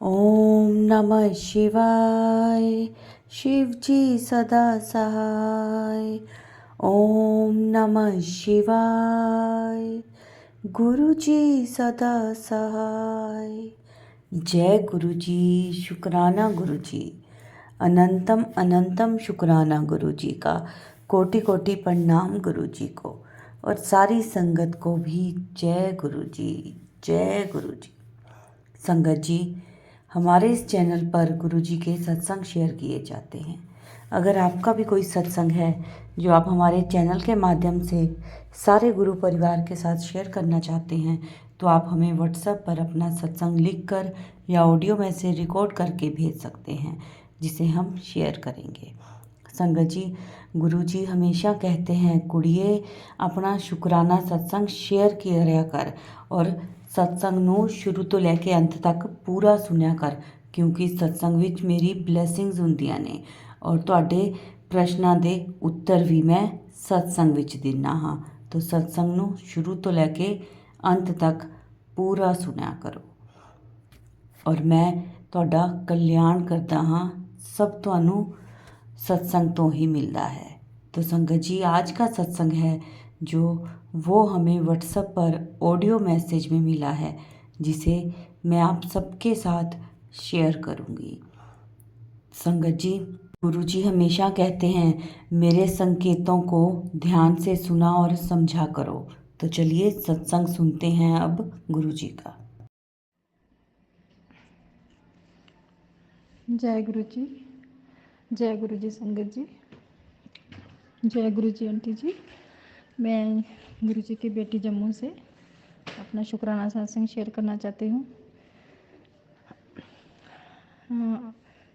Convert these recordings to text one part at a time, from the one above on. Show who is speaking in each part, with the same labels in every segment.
Speaker 1: ओम नमः शिवाय। शिव जी सदा सहाय। ओम नमः शिवाय। गुरु जी सदा सहाय। जय गुरु जी। शुक्राना गुरु जी। अनंतम अनंतम शुक्राना गुरु जी का। कोटि कोटि प्रणाम गुरु जी को और सारी संगत को भी जय गुरु जी। जय गुरु जी। संगत जी, हमारे इस चैनल पर गुरु जी के सत्संग शेयर किए जाते हैं। अगर आपका भी कोई सत्संग है जो आप हमारे चैनल के माध्यम से सारे गुरु परिवार के साथ शेयर करना चाहते हैं तो आप हमें व्हाट्सएप पर अपना सत्संग लिखकर या ऑडियो मैसेज रिकॉर्ड करके भेज सकते हैं, जिसे हम शेयर करेंगे। संगत जी, गुरु जी हमेशा कहते हैं कुड़िए अपना शुक्राना सत्संग शेयर किया कर और सत्संग ਨੂੰ ਸ਼ੁਰੂ ਤੋਂ ਲੈ ਕੇ ਅੰਤ ਤੱਕ ਪੂਰਾ ਸੁਣਿਆ ਕਰ, ਕਿਉਂਕਿ ਸਤਸੰਗ ਵਿੱਚ ਮੇਰੀ ਬਲੇਸਿੰਗਸ ਹੁੰਦੀਆਂ ਨੇ ਔਰ ਤੁਹਾਡੇ ਪ੍ਰਸ਼ਨਾਂ ਦੇ ਉੱਤਰ ਵੀ ਮੈਂ ਸਤਸੰਗ ਵਿੱਚ ਦਿੰਦਾ ਹਾਂ। ਤਾਂ ਸਤਸੰਗ ਨੂੰ ਸ਼ੁਰੂ ਤੋਂ ਲੈ ਕੇ ਅੰਤ ਤੱਕ ਪੂਰਾ ਸੁਣਿਆ ਕਰੋ ਔਰ ਮੈਂ ਤੁਹਾਡਾ ਕਲਿਆਣ ਕਰਦਾ ਹਾਂ। सब ਤੁਹਾਨੂੰ सत्संग तो ही मिलता है। तो संगत जी, आज का सत्संग है जो वो हमें व्हाट्सएप पर ऑडियो मैसेज में मिला है, जिसे मैं आप सबके साथ शेयर करूँगी। संगत जी, गुरु जी हमेशा कहते हैं मेरे संकेतों को ध्यान से सुना और समझा करो। तो चलिए सत्संग सुनते हैं अब गुरु जी का।
Speaker 2: जय गुरु जी। जय गुरु जी संगत जी। जय गुरु जी आंटी जी। मैं गुरु जी की बेटी जम्मू से अपना शुक्राना सत्संग शेयर करना चाहती हूँ।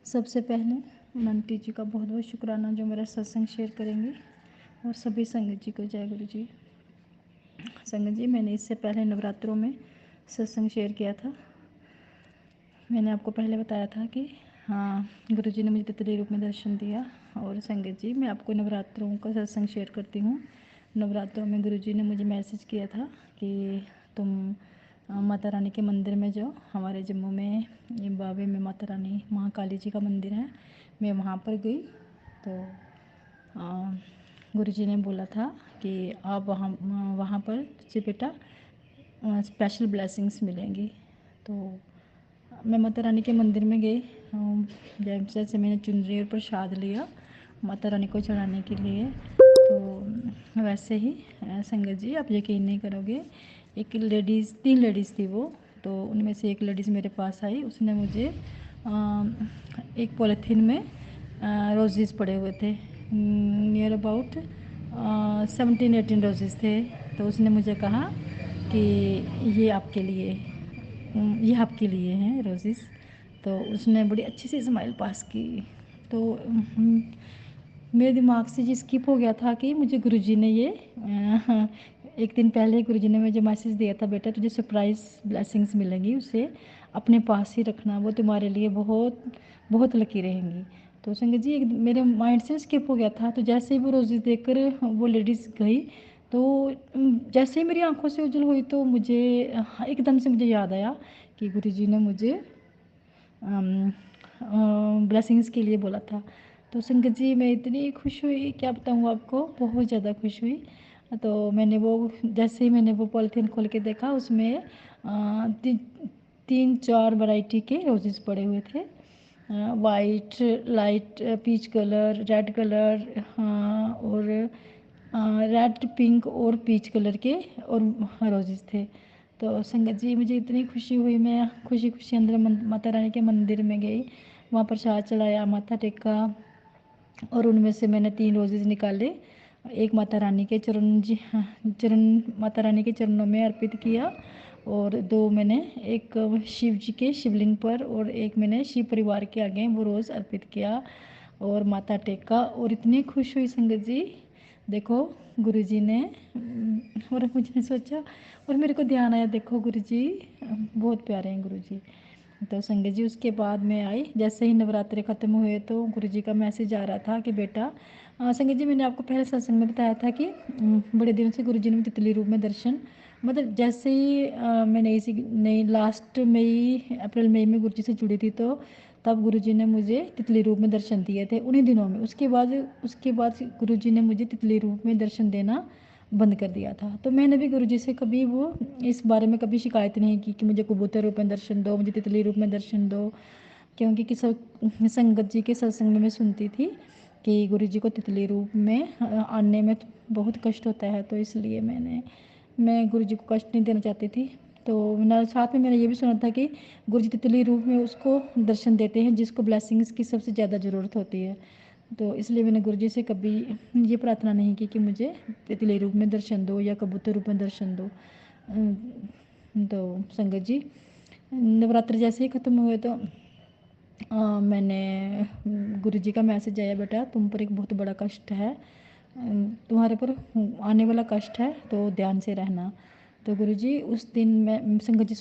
Speaker 2: सबसे पहले उन आंटी जी का बहुत बहुत शुक्राना जो मेरा सत्संग शेयर करेंगी, और सभी संगत जी को जय गुरु जी। संगत जी, मैंने इससे पहले नवरात्रों में सत्संग शेयर किया था। मैंने आपको पहले बताया था कि हाँ, गुरु जी ने मुझे तितली रूप में दर्शन दिया। और संगत जी, मैं आपको नवरात्रों का सत्संग शेयर करती हूँ। नवरात्रों में गुरु जी ने मुझे मैसेज किया था कि तुम माता रानी के मंदिर में जाओ। हमारे जम्मू में ये बावे में माता रानी महाकाली जी का मंदिर है। मैं वहाँ पर गई तो गुरु जी ने बोला था कि आप वहाँ पर तुझे बेटा स्पेशल ब्लेसिंग्स मिलेंगी। तो मैं माता रानी के मंदिर में गई। जैसे मैंने चुनरी और प्रसाद लिया माता रानी को चढ़ाने के लिए, तो वैसे ही संगत जी, आप यकीन नहीं करोगे, एक लेडीज़, 3 लेडीज़ थी वो। तो उनमें से एक लेडीज़ मेरे पास आई। उसने मुझे एक पॉलीथीन में रोजेज़ पड़े हुए थे, नियर अबाउट 17-18 रोजेज़ थे। तो उसने मुझे कहा कि ये आपके लिए ये आपके लिए हैं रोज़ेज़। तो उसने बड़ी अच्छी सी स्माइल पास की। तो मेरे दिमाग से ये स्किप हो गया था कि मुझे गुरुजी ने ये एक दिन पहले गुरुजी ने मुझे मैसेज दिया था, बेटा तुझे सरप्राइज़ ब्लेसिंग्स मिलेंगी, उसे अपने पास ही रखना, वो तुम्हारे लिए बहुत बहुत लकी रहेंगी। तो संगत जी, एक मेरे माइंड से स्किप हो गया था। तो जैसे ही वो रोज़ेज़ देखकर वो लेडीज़ गई, तो जैसे ही मेरी आंखों से उजल हुई तो मुझे एकदम से मुझे याद आया कि गुरुजी ने मुझे ब्लेसिंग्स के लिए बोला था। तो संगत जी, मैं इतनी खुश हुई, क्या बताऊँ आपको, बहुत ज़्यादा खुश हुई। तो मैंने वो, जैसे ही मैंने वो पॉलीथीन खोल के देखा, उसमें 3-4 वैरायटी के रोजेज़ पड़े हुए थे। White, light peach colour, red colour, और रेड, पिंक और पीच कलर के और रोजेज़ थे। तो संगत जी, मुझे इतनी खुशी हुई, मैं खुशी खुशी अंदर माता रानी के मंदिर में गई, वहाँ प्रसाद चढ़ाया, माथा टेका, और उनमें से मैंने 3 रोजेज़ निकाले। एक माता रानी के चरण माता रानी के चरणों में अर्पित किया, और 2 मैंने एक शिव जी के शिवलिंग पर, और एक मैंने शिव परिवार के आगे वो रोज़ अर्पित किया और माथा टेका। और इतनी खुश हुई संगत जी, देखो गुरुजी ने, और मुझे सोचा, और मेरे को ध्यान आया, देखो गुरुजी बहुत प्यारे हैं गुरुजी। तो संगत जी, उसके बाद मैं आई, जैसे ही नवरात्रे ख़त्म हुए तो गुरुजी का मैसेज आ रहा था कि बेटा, संगत जी मैंने आपको पहले सत्संग में बताया था कि बड़े दिनों से गुरुजी ने तितली रूप में दर्शन मतलब जैसे ही मैं नई लास्ट मई अप्रैल मई में गुरुजी से जुड़ी थी, तो तब गुरुजी ने मुझे तितली रूप में दर्शन दिए थे उन्हीं दिनों में। उसके बाद गुरुजी ने मुझे तितली रूप में दर्शन देना बंद कर दिया था। तो मैंने भी गुरुजी से कभी वो इस बारे में कभी शिकायत नहीं की कि मुझे कबूतर रूप में दर्शन दो, मुझे तितली रूप में दर्शन दो, क्योंकि संगत जी के सत्संग में मैं सुनती थी कि गुरुजी को तितली रूप में आने में बहुत कष्ट होता है, तो इसलिए मैं गुरुजी को कष्ट नहीं देना चाहती थी। तो साथ में मैंने ये भी सुना था कि गुरुजी तितली रूप में उसको दर्शन देते हैं जिसको ब्लेसिंग्स की सबसे ज़्यादा ज़रूरत होती है। तो इसलिए मैंने गुरुजी से कभी ये प्रार्थना नहीं की कि मुझे तितली रूप में दर्शन दो या कबूतर रूप में दर्शन दो। तो संगत जी, नवरात्र जैसे ही ख़त्म हुए तो मैंने गुरुजी का मैसेज आया, बेटा तुम पर एक बहुत बड़ा कष्ट है, तुम्हारे पर आने वाला कष्ट है, तो ध्यान से रहना। तो गुरुजी उस दिन मैं संगत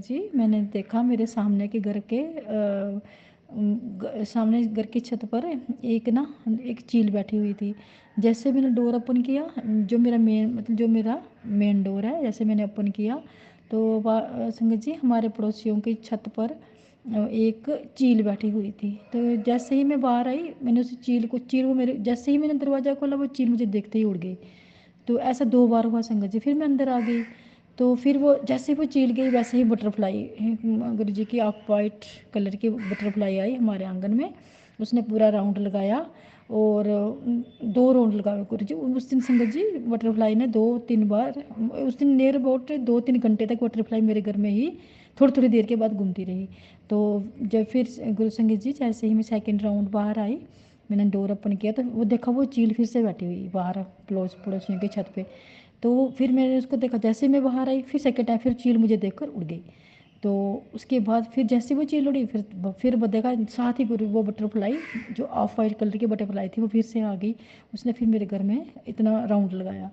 Speaker 2: जी मैंने देखा मेरे सामने के घर के सामने घर की छत पर एक चील बैठी हुई थी। जैसे मैंने डोर ओपन किया, जो मेरा मेन डोर है, जैसे मैंने ओपन किया तो संगत जी हमारे पड़ोसियों की छत पर एक चील बैठी हुई थी। तो जैसे ही मैं बाहर आई, मैंने उस चील को मेरे जैसे ही मैंने दरवाज़ा खोला, वो चील मुझे देखते ही उड़ गई। तो ऐसा 2 बार हुआ संगत जी। फिर मैं अंदर आ गई, तो फिर वो जैसे ही वो चील गई, वैसे ही बटरफ्लाई गुरु जी की ऑफ वाइट कलर की बटरफ्लाई आई हमारे आंगन में। उसने पूरा राउंड लगाया और 2 राउंड लगाए गुरु जी उस दिन संगत जी। बटरफ्लाई ने 2-3 बार, उस दिन नियर अबाउट 2-3 घंटे तक बटरफ्लाई मेरे घर में ही थोड़ी थोड़ी देर के बाद घूमती रही। तो जब फिर गुरु संगत जी जैसे ही मैं सेकंड राउंड बाहर आई, मैंने डोर ओपन किया तो वो देखा, वो चील फिर से बैठी हुई बाहर पड़ोसियों की छत पे। तो फिर मैंने उसको देखा, जैसे ही मैं बाहर आई फिर सेकंड टाइम फिर चील मुझे देखकर उड़ गई। तो उसके बाद फिर जैसे वो चील उड़ी, फिर वो देखा साथ ही वो बटरफ्लाई जो ऑफ वाइट कलर की बटरफ्लाई थी, वो फिर से आ गई। उसने फिर मेरे घर में इतना राउंड लगाया।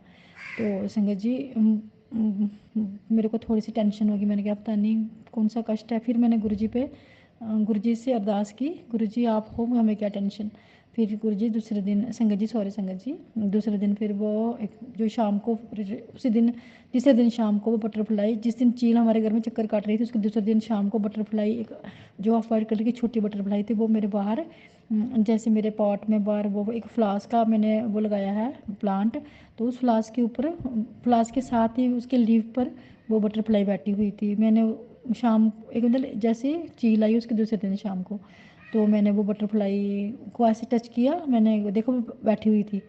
Speaker 2: तो संगत जी मेरे को थोड़ी सी टेंशन होगी, मैंने कहा पता नहीं कौन सा कष्ट है। फिर मैंने गुरुजी से अरदास की, गुरुजी आप हो, हमें क्या टेंशन। फिर गुरुजी दूसरे दिन संगत जी दूसरे दिन फिर वो जो शाम को उसी दिन तीसरे दिन शाम को वो बटरफ्लाई, जिस दिन चील हमारे घर में चक्कर काट रही थी, उसके दूसरे दिन शाम को बटरफ्लाई एक जो ऑफ वाइट कलर की छोटी बटरफ्लाई थी, वो मेरे बाहर जैसे मेरे पॉट में बाहर वो एक फ्लास्क का मैंने वो लगाया है प्लांट, तो उस फ्लास्क के ऊपर, फ्लास्क के साथ ही उसके लीफ पर वो बटरफ्लाई बैठी हुई थी। मैंने शाम एक मतलब जैसे चील आई उसके दूसरे दिन शाम को, तो मैंने वो बटरफ्लाई को ऐसे टच किया, मैंने देखो वो बैठी हुई थी।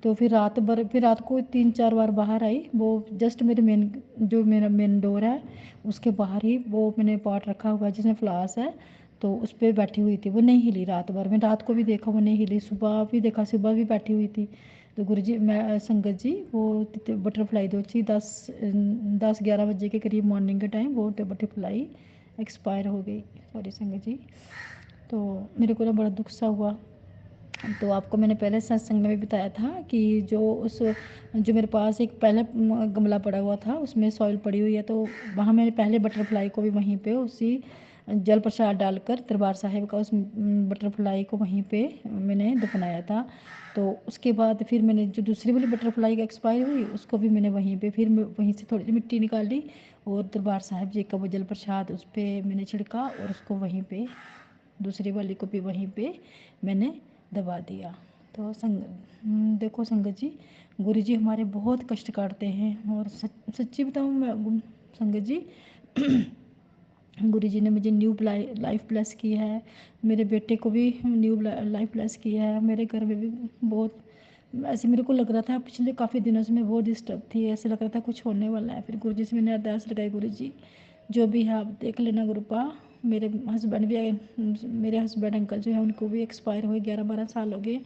Speaker 2: तो फिर रात को 3-4 बार बाहर आई, वो जस्ट मेरा मेन डोर है उसके बाहर ही वो मैंने पॉट रखा हुआ है जिसमें फ्लावर्स है, तो उस पर बैठी हुई थी। वो नहीं हिली रात भर, मैं रात को भी देखा वो नहीं हिली, सुबह भी देखा सुबह भी बैठी हुई थी। तो गुरुजी मैं संगत जी वो बटरफ्लाई दो थी 10-11 बजे के करीब मॉर्निंग के टाइम वो बटरफ्लाई एक्सपायर हो गई। सॉरी संगत जी। तो मेरे को ना बड़ा दुख सा हुआ। तो आपको मैंने पहले सत्संग में भी बताया था कि जो मेरे पास एक पहले गमला पड़ा हुआ था उसमें सॉइल पड़ी हुई है, तो वहाँ मैंने पहले बटरफ्लाई को भी वहीं पे उसी जल प्रसाद डालकर दरबार साहिब का उस बटरफ्लाई को वहीं पे मैंने दफनाया था। तो उसके बाद फिर मैंने जो दूसरी वाली बटरफ्लाई एक्सपायर हुई उसको भी मैंने वहीं से थोड़ी सी मिट्टी निकाली और दरबार साहिब जी का वो जल प्रसाद उस पर मैंने छिड़का और उसको वहीं पे दूसरी वाली को भी वहीं पे मैंने दबा दिया। तो देखो संगत जी, गुरु जी हमारे बहुत कष्ट काटते हैं। और सच्ची बताऊँ मैं संगत जी, गुरु जी ने मुझे न्यू लाइफ ब्लेस की है, मेरे बेटे को भी न्यू लाइफ ब्लेस की है, मेरे घर में भी बहुत ऐसे मेरे को लग रहा था पिछले काफ़ी दिनों से मैं बहुत डिस्टर्ब थी, ऐसे लग रहा था कुछ होने वाला है। फिर गुरु जी से मैंने अरदास लगाई, गुरु जी जो भी है आप देख लेना गुरुपा। मेरे हस्बैंड अंकल जो है उनको भी एक्सपायर हुए 11-12 साल हो गए,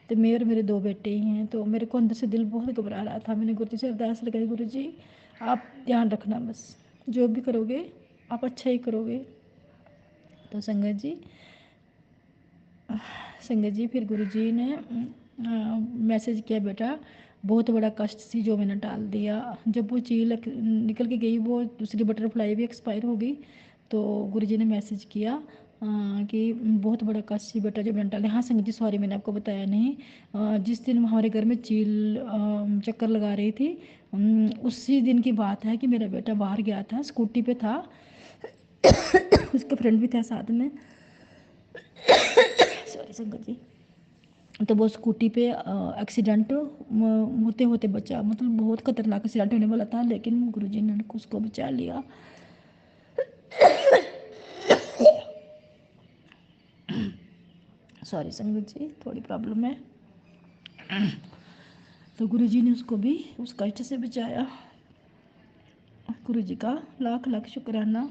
Speaker 2: तो मेरे 2 बेटे ही हैं। तो मेरे को अंदर से दिल बहुत घबरा रहा था। मैंने गुरु जी से अरदास लगाई, गुरु जी आप ध्यान रखना, बस जो भी करोगे आप अच्छा ही करोगे। तो संगत जी फिर गुरु जी ने मैसेज किया, बेटा बहुत बड़ा कष्ट थी जो मैंने टाल दिया। जब वो चील निकल के गई, वो दूसरी बटरफ्लाई भी एक्सपायर हो गई, तो गुरु जी ने मैसेज किया कि बहुत बड़ा कष्ट थी बेटा जो मैंने टाले। हाँ संगत जी सॉरी मैंने आपको बताया नहीं, जिस दिन हमारे घर में चील चक्कर लगा रही थी, उसी दिन की बात है कि मेरा बेटा बाहर गया था, स्कूटी पे था, उसका फ्रेंड भी था साथ में, सॉरी संगत जी। तो वो स्कूटी पे एक्सीडेंट होते होते बचा, मतलब बहुत खतरनाक एक्सीडेंट होने वाला था, लेकिन गुरुजी ने उसको बचा लिया। सॉरी संगत जी, थोड़ी प्रॉब्लम है। तो गुरुजी ने उसको भी उस कष्ट से बचाया। गुरुजी का लाख लाख शुक्राना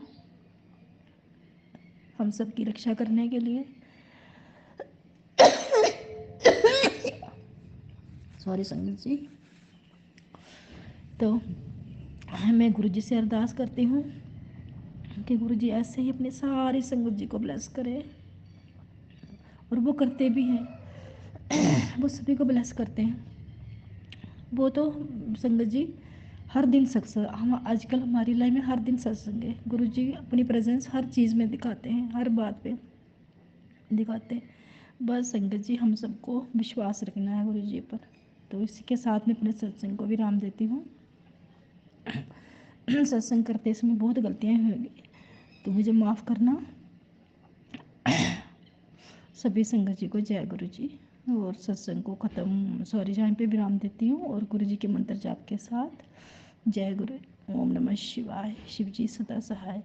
Speaker 2: हम सब की रक्षा करने के लिए। सॉरी संगत जी। तो मैं गुरुजी से अरदास करती हूँ कि गुरुजी ऐसे ही अपने सारी संगत जी को ब्लेस करे, और वो करते भी हैं। वो सभी को ब्लेस करते हैं। वो तो संगत जी हर दिन सत्संग, हम आजकल हमारी लाइफ में हर दिन सत्संग है। गुरुजी अपनी प्रेजेंस हर चीज़ में दिखाते हैं, हर बात पे दिखाते हैं। बस संगत जी हम सबको विश्वास रखना है गुरुजी पर। तो इसी के साथ में अपने सत्संग को विराम देती हूँ। सत्संग करते समय बहुत गलतियाँ होंगी, तो मुझे माफ़ करना। सभी संगत जी को जय गुरु जी। और सत्संग को ख़त्म, सॉरी, यहाँ पे विराम देती हूँ, और गुरु जी के मंत्र जाप के साथ जय गुरु। ओम नमः शिवाय, शिव जी सदा सहाय।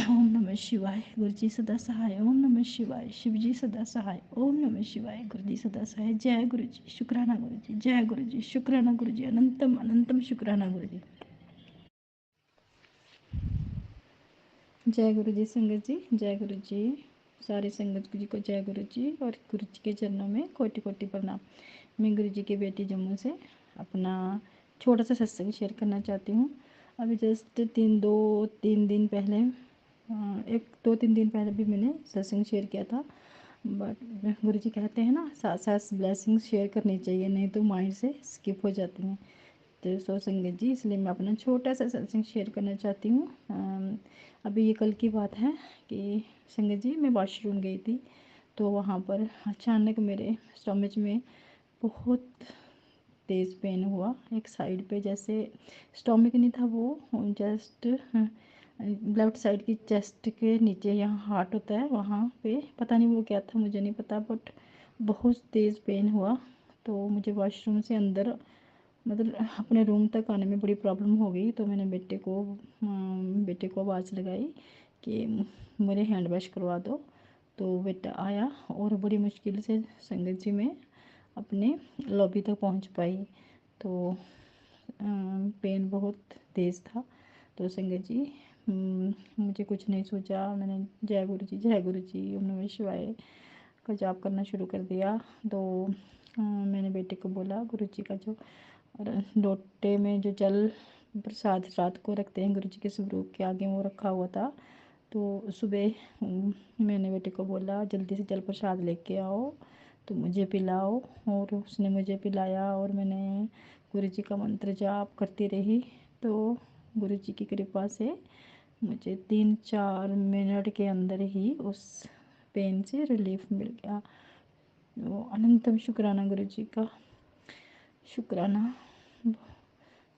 Speaker 2: ओम नमः शिवाय, गुरु जी सदा सहाय। ओम नमः शिवाय, शिव जी सदा सहाय। ओम नमः शिवाय, गुरु जी सदा सहाय। जय गुरु जी, शुक्राना गुरु जी, जय गुरु जी, शुक्राना गुरु जी, अनंतम अनंतम शुक्राना गुरु जी। जय गुरु जी संगत जी, जय गुरु जी। सारी संगत जी को जय गुरु जी, और गुरु जी के चरणों में कोटि कोटि प्रणाम। मैं गुरु जी की बेटी जम्मू से अपना छोटा सा सत्संग शेयर करना चाहती हूँ। अभी जस्ट 3 दिन पहले, 1-2-3 दिन पहले भी मैंने सत्संग शेयर किया था। बट गुरु जी कहते हैं ना, साथ साथ ब्लेसिंग शेयर करनी चाहिए, नहीं तो माइंड से स्किप हो जाती हैं। तो सो संगत जी, इसलिए मैं अपना छोटा सा सत्संग शेयर करना चाहती हूँ। अभी ये कल की बात है कि संगत जी मैं वॉशरूम गई थी, तो वहाँ पर अचानक मेरे स्टमच में बहुत तेज़ पेन हुआ। एक साइड पे, जैसे स्टमक नहीं था वो, जस्ट लेफ्ट साइड की चेस्ट के नीचे, यहाँ हार्ट होता है वहाँ पे, पता नहीं वो क्या था, मुझे नहीं पता, बट बहुत तेज़ पेन हुआ। तो मुझे वॉशरूम से अंदर, मतलब अपने रूम तक आने में बड़ी प्रॉब्लम हो गई। तो मैंने बेटे को आवाज़ लगाई कि मेरे हैंड वॉश करवा दो। तो बेटा आया, और बड़ी मुश्किल से संगत जी में अपने लॉबी तक पहुंच पाई। तो पेन बहुत तेज़ था। तो संगत जी, मुझे कुछ नहीं सोचा, मैंने जय गुरु जी, जय गुरु जी, ओम नमः शिवाय का जाप करना शुरू कर दिया। तो मैंने बेटे को बोला, गुरु जी का जो लोटे में जो जल प्रसाद रात को रखते हैं गुरु जी के स्वरूप के आगे, वो रखा हुआ था। तो सुबह मैंने बेटे को बोला, जल्दी से जल प्रसाद लेके आओ तो मुझे पिलाओ। और उसने मुझे पिलाया, और मैंने गुरु जी का मंत्र जाप करती रही। तो गुरु जी की कृपा से मुझे 3-4 मिनट के अंदर ही उस पेन से रिलीफ मिल गया। वो अनंतम शुक्राना गुरु जी का, शुक्राना।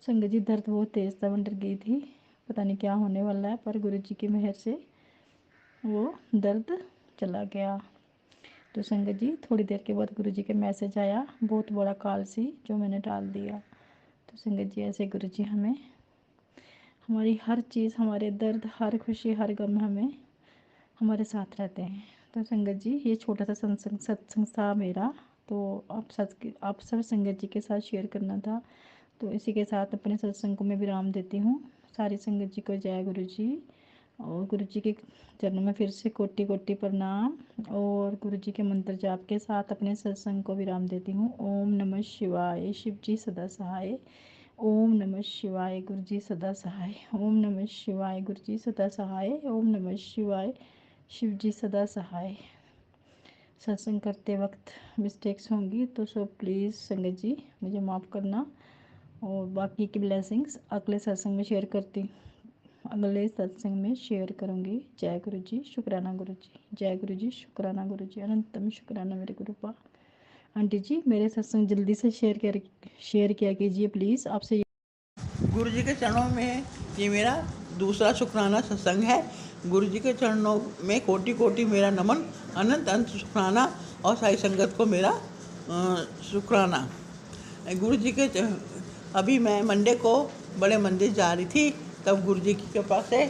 Speaker 2: संगत जी दर्द बहुत तेज़ था, मैं डर गई थी, पता नहीं क्या होने वाला है, पर गुरु जी की मेहर से वो दर्द चला गया। तो संगत जी थोड़ी देर के बाद गुरु जी का मैसेज आया, बहुत बड़ा कॉल सी, जो मैंने डाल दिया। तो संगत जी ऐसे गुरु जी हमें हमारी हर चीज़, हमारे दर्द, हर खुशी, हर गम हमें हमारे साथ रहते हैं। तो संगत जी ये छोटा सा सत्संग था मेरा, तो आप सब संगत जी के साथ शेयर करना था। तो इसी के साथ अपने सत्संग को मैं विराम देती हूँ। सारी संगत जी को जय गुरु जी, और गुरु जी के चरणों में फिर से कोटि कोटि प्रणाम, और गुरु जी के मंत्र जाप के साथ अपने सत्संग को विराम देती हूँ। ओम नमः शिवाय, शिव जी सदा सहाय। ओम नमः शिवाय, गुरु जी सदा सहाय। ओम नमः शिवाय, गुरु जी सदा सहाय। ओम नमः शिवाय, शिव जी सदा सहाय। सत्संग करते वक्त मिस्टेक्स होंगी तो सो प्लीज़ संगत जी मुझे माफ़ करना, और बाकी की ब्लेसिंग्स अगले सत्संग में शेयर करती, अगले सत्संग में शेयर करूँगी। जय गुरु जी, शुक्राना गुरु जी, जय गुरु जी, शुक्राना गुरु जी, अनंतम शुक्राना मेरे गुरुपा, आंटी जी मेरे सत्संग जल्दी से शेयर किया कीजिए प्लीज़। आपसे
Speaker 3: गुरु जी के चरणों में ये मेरा दूसरा शुक्राना सत्संग है। गुरु जी के चरणों में कोटि कोटि मेरा नमन, अनंत अनंत शुक्राना और साई संगत को मेरा शुक्राना। गुरु जी के अभी मैं मंडे को बड़े मंदिर जा रही थी, तब गुरु जी की कृपा से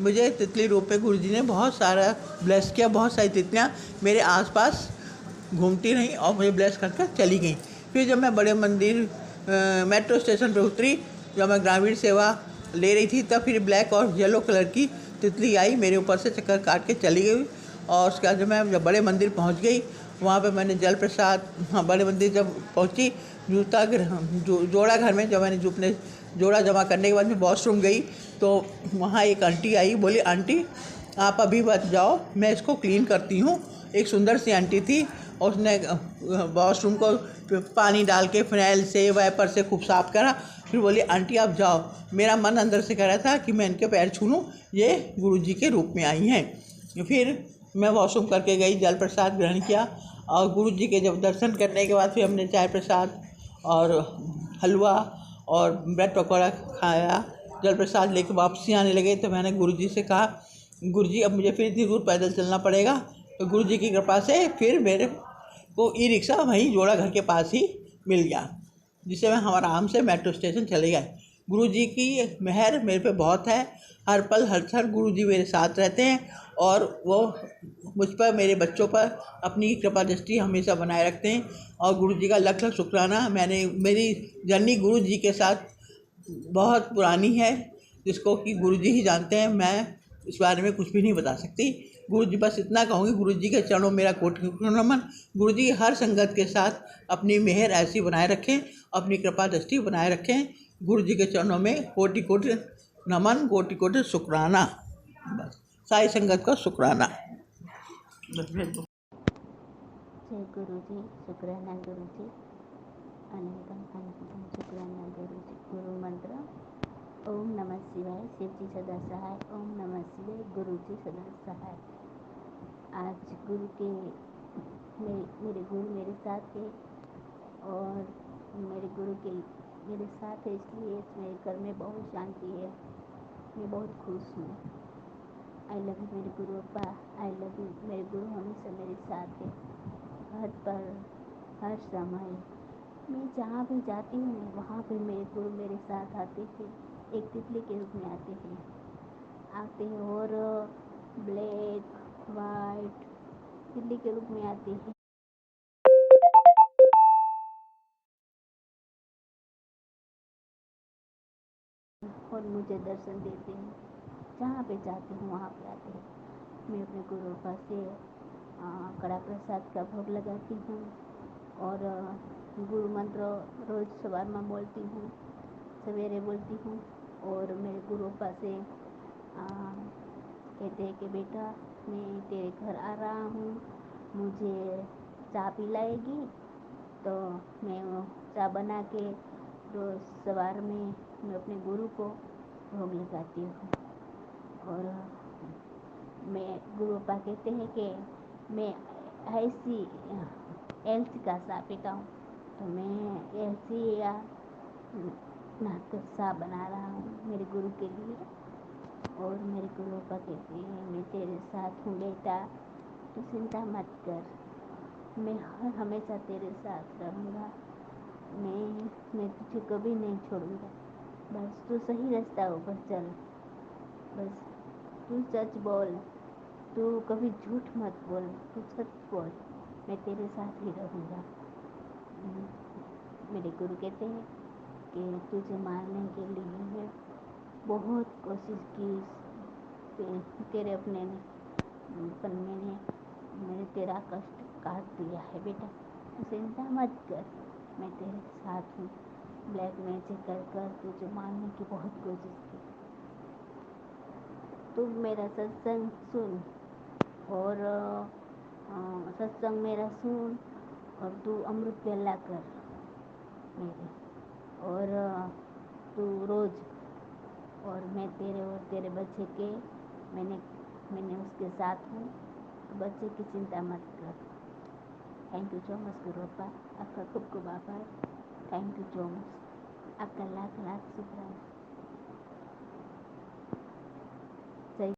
Speaker 3: मुझे तितली रूप में गुरु जी ने बहुत सारा ब्लेस किया। बहुत सारी तितलियाँ मेरे आसपास घूमती रहीं और मुझे ब्लेस करके चली गई। फिर जब मैं बड़े मंदिर मेट्रो स्टेशन पर उतरी, जब मैं ग्रामीण सेवा ले रही थी, तब फिर ब्लैक और येलो कलर की तितली आई, मेरे ऊपर से चक्कर काट के चली गई। और उसके बाद जब बड़े मंदिर पहुंच गई, वहाँ पे मैंने जल प्रसाद, हाँ बड़े मंदिर जब पहुंची, जोड़ा घर में जब मैंने अपने जोड़ा जमा करने के बाद मैं वॉशरूम गई, तो वहाँ एक आंटी आई, बोली आंटी आप अभी मत जाओ, मैं इसको क्लीन करती हूँ। एक सुंदर सी आंटी थी, और उसने वॉशरूम को पानी डाल के फिनाइल से वाइपर से खूब साफ करा। फिर बोली आंटी आप जाओ। मेरा मन अंदर से कह रहा था कि मैं इनके पैर छू लूँ, ये गुरुजी के रूप में आई हैं। फिर मैं वॉशरूम करके गई, जल प्रसाद ग्रहण किया, और गुरुजी के जब दर्शन करने के बाद फिर हमने चाय प्रसाद और हलवा और ब्रेड पकौड़ा खाया। जल प्रसाद लेके वापसी आने लगे, तो मैंने गुरुजी से कहा गुरुजी अब मुझे फिर इतनी दूर पैदल चलना पड़ेगा। तो गुरुजी की कृपा से फिर मेरे को ई रिक्शा वहीं जोड़ा घर के पास ही मिल गया, जिससे मैं हम आराम से मेट्रो स्टेशन चले गए। गुरुजी की मेहर मेरे पे बहुत है। हर पल हर क्षण गुरुजी मेरे साथ रहते हैं, और वो मुझ पर, मेरे बच्चों पर अपनी कृपा दृष्टि हमेशा बनाए रखते हैं। और गुरुजी का लख लख शुक्राना। मेरी जर्नी गुरुजी के साथ बहुत पुरानी है, जिसको कि गुरुजी ही जानते हैं। मैं इस बारे में कुछ भी नहीं बता सकती। गुरुजी बस इतना कहूँगी, गुरुजी के चरणों मेरा कोटि कोटि नमन। गुरुजी हर संगत के साथ अपनी मेहर ऐसी बनाए रखें, अपनी कृपा दृष्टि बनाए रखें। गुरुजी के चरणों में कोटि कोटि नमन, कोटि कोटि शुक्राना। बस साई संगत का शुक्राना।
Speaker 4: जय गुरु जी, शुक्राना गुरु जी, अनंतम अनंतम शुक्राना गुरु जी। गुरु मंत्र ओम नमः शिवाय, शिव जी सदा सहाय। ओम नमः शिवाय, गुरु जी सदा सहाय। आज गुरु के मेरे गुरु मेरे साथ है, और मेरे गुरु के मेरे साथ है, इसलिए मेरे घर में बहुत शांति है। मैं बहुत खुश हूँ। आई लव यू मेरे गुरु अप्पा, आई लव यू। मेरे गुरु हमेशा मेरे साथ है, हर पल हर समय। मैं जहाँ भी जाती हूँ वहाँ पे मेरे गुरु मेरे साथ आते हैं, एक तितली के रूप में आते हैं, और ब्लैक वाइट तितली के रूप में आते हैं, और मुझे दर्शन देते हैं। जहाँ पे जाती हूँ वहाँ पे आते हैं। मैं अपने गुरु पास से कड़ा प्रसाद का भोग लगाती हूँ, और गुरु मंत्र रोज़ सवार में बोलती हूँ, सवेरे बोलती हूँ। और मेरे गुरु पास से कहते हैं कि बेटा मैं तेरे घर आ रहा हूँ, मुझे चाय पिलाएगी? तो मैं वो चाय बना के रोज़ सवार में मैं अपने गुरु को भोग लगाती हूँ। और मैं गुरु पापा कहते हैं कि मैं ऐसी एलसी का सा पीता हूँ, तो मैं एलसी या नाश्ता बना रहा हूँ मेरे गुरु के लिए। और मेरे गुरु पापा कहते हैं मैं तेरे साथ हूँ बेटा, तू चिंता मत कर, मैं हमेशा तेरे साथ रहूँगा, मैं तुझे कभी नहीं छोड़ूंगा। बस तू सही रास्ता ऊपर चल, बस तू सच बोल, तू कभी झूठ मत बोल, तू सच बोल, मैं तेरे साथ ही रहूँगा। मेरे गुरु कहते हैं कि तुझे मारने के लिए मैं बहुत कोशिश की, तेरे अपने पर मैंने तेरा कष्ट काट दिया है बेटा, तू चिंता मत कर, मैं तेरे साथ हूँ। ब्लैक मैजिक कर तुझे मारने की बहुत कोशिश की, तू मेरा सत्संग सुन, और सत्संग मेरा सुन, और तू अमृत प्याला कर मेरे, और तू रोज़, और मैं तेरे और तेरे बच्चे के मैंने उसके साथ हूँ, तो बच्चे की चिंता मत कर। थैंक यू सो मच गुरु अप्पा, आपका खूब खूब आभार, थैंक यू सो मच, आपका लाख लाख शुक्राना। जय